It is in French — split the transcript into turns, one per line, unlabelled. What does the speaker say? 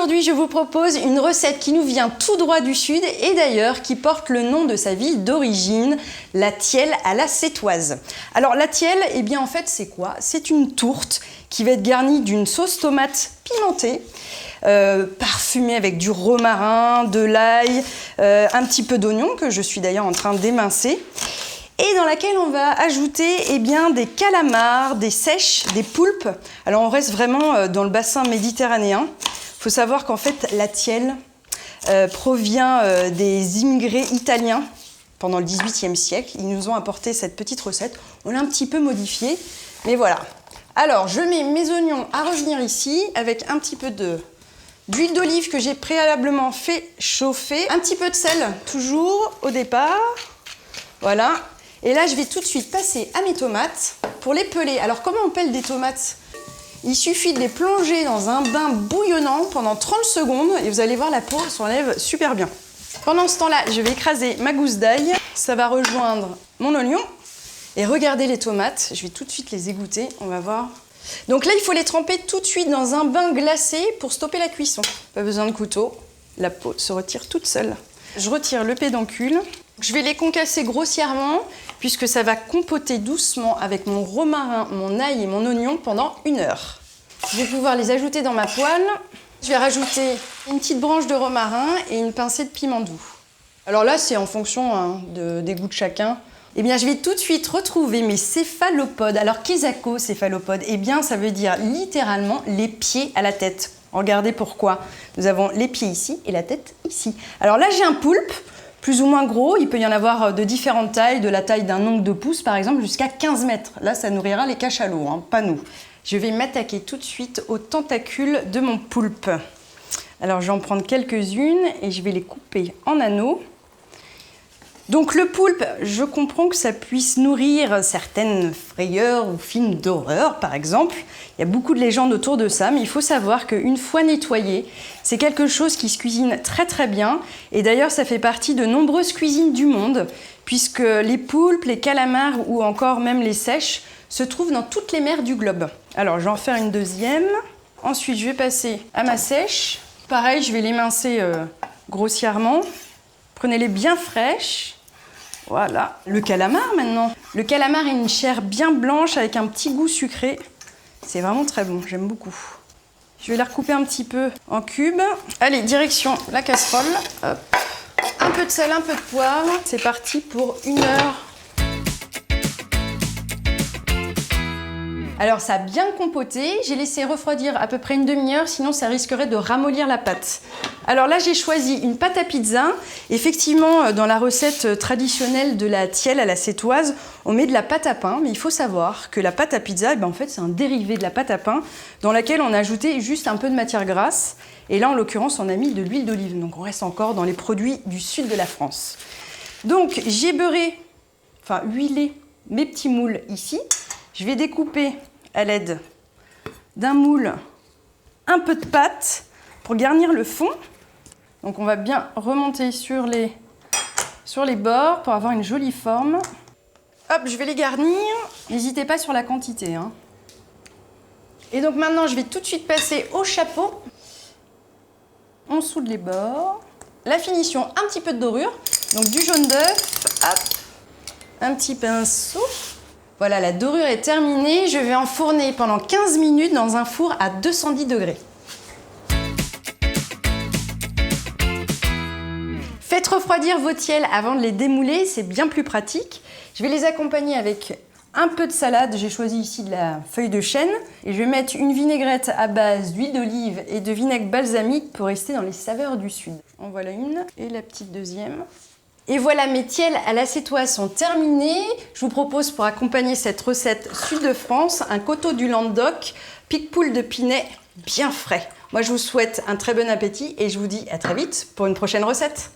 Aujourd'hui, je vous propose une recette qui nous vient tout droit du sud et d'ailleurs qui porte le nom de sa ville d'origine, la tielle à la sétoise. Alors la tielle, eh bien en fait c'est quoi? C'est une tourte qui va être garnie d'une sauce tomate pimentée, parfumée avec du romarin, de l'ail, un petit peu d'oignon que je suis d'ailleurs en train d'émincer. Et dans laquelle on va ajouter des calamars, des seiches, des poulpes. Alors on reste vraiment dans le bassin méditerranéen. Il faut savoir qu'en fait la tielle provient des immigrés italiens pendant le XVIIIe siècle. Ils nous ont apporté cette petite recette. On l'a un petit peu modifiée, mais voilà. Alors je mets mes oignons à revenir ici avec un petit peu d'huile d'olive que j'ai préalablement fait chauffer. Un petit peu de sel toujours au départ. Voilà. Et là, je vais tout de suite passer à mes tomates pour les peler. Alors, comment on pèle des tomates? Il suffit de les plonger dans un bain bouillonnant pendant 30 secondes et vous allez voir, la peau s'enlève super bien. Pendant ce temps-là, je vais écraser ma gousse d'ail. Ça va rejoindre mon oignon. Et regardez les tomates, je vais tout de suite les égoutter, on va voir. Donc là, il faut les tremper tout de suite dans un bain glacé pour stopper la cuisson. Pas besoin de couteau, la peau se retire toute seule. Je retire le pédoncule. Je vais les concasser grossièrement puisque ça va compoter doucement avec mon romarin, mon ail et mon oignon pendant 1 heure. Je vais pouvoir les ajouter dans ma poêle. Je vais rajouter une petite branche de romarin et une pincée de piment doux. Alors là, c'est en fonction des goûts de chacun. Eh bien, je vais tout de suite retrouver mes céphalopodes. Alors, qu'est-céphalopodes? Eh bien, ça veut dire littéralement les pieds à la tête. Regardez pourquoi. Nous avons les pieds ici et la tête ici. Alors là, j'ai un poulpe. Plus ou moins gros, il peut y en avoir de différentes tailles, de la taille d'un ongle de pouce par exemple, jusqu'à 15 mètres. Là, ça nourrira les cachalots, pas nous. Je vais m'attaquer tout de suite aux tentacules de mon poulpe. Alors, je vais en prendre quelques-unes et je vais les couper en anneaux. Donc le poulpe, je comprends que ça puisse nourrir certaines frayeurs ou films d'horreur, par exemple. Il y a beaucoup de légendes autour de ça, mais il faut savoir qu'une fois nettoyé, c'est quelque chose qui se cuisine très très bien. Et d'ailleurs, ça fait partie de nombreuses cuisines du monde, puisque les poulpes, les calamars ou encore même les seiches se trouvent dans toutes les mers du globe. Alors, je vais en faire une deuxième. Ensuite, je vais passer à ma seiche. Pareil, je vais l'émincer grossièrement. Prenez-les bien fraîches. Voilà, le calamar maintenant. Le calamar est une chair bien blanche avec un petit goût sucré. C'est vraiment très bon, j'aime beaucoup. Je vais les recouper un petit peu en cubes. Allez, direction la casserole. Hop. Un peu de sel, un peu de poivre. C'est parti pour 1 heure. Alors ça a bien compoté, j'ai laissé refroidir à peu près une demi-heure, sinon ça risquerait de ramollir la pâte. Alors là j'ai choisi une pâte à pizza. Effectivement, dans la recette traditionnelle de la tielle à la sétoise, on met de la pâte à pain, mais il faut savoir que la pâte à pizza, en fait c'est un dérivé de la pâte à pain dans laquelle on a ajouté juste un peu de matière grasse. Et là en l'occurrence on a mis de l'huile d'olive, donc on reste encore dans les produits du sud de la France. Donc j'ai huilé mes petits moules ici. Je vais découper à l'aide d'un moule un peu de pâte pour garnir le fond. Donc on va bien remonter sur les bords pour avoir une jolie forme. Hop, je vais les garnir. N'hésitez pas sur la quantité. Et donc maintenant, je vais tout de suite passer au chapeau. On soude les bords. La finition, un petit peu de dorure. Donc du jaune d'œuf. Hop, un petit pinceau. Voilà, la dorure est terminée. Je vais enfourner pendant 15 minutes dans un four à 210 degrés. Faites refroidir vos tielles avant de les démouler, c'est bien plus pratique. Je vais les accompagner avec un peu de salade. J'ai choisi ici de la feuille de chêne. Et je vais mettre une vinaigrette à base d'huile d'olive et de vinaigre balsamique pour rester dans les saveurs du sud. En voilà une et la petite deuxième. Et voilà, mes tielles à la sétoise sont terminées. Je vous propose pour accompagner cette recette sud de France, un coteau du Languedoc, pique-poule de Pinet bien frais. Moi, je vous souhaite un très bon appétit et je vous dis à très vite pour une prochaine recette.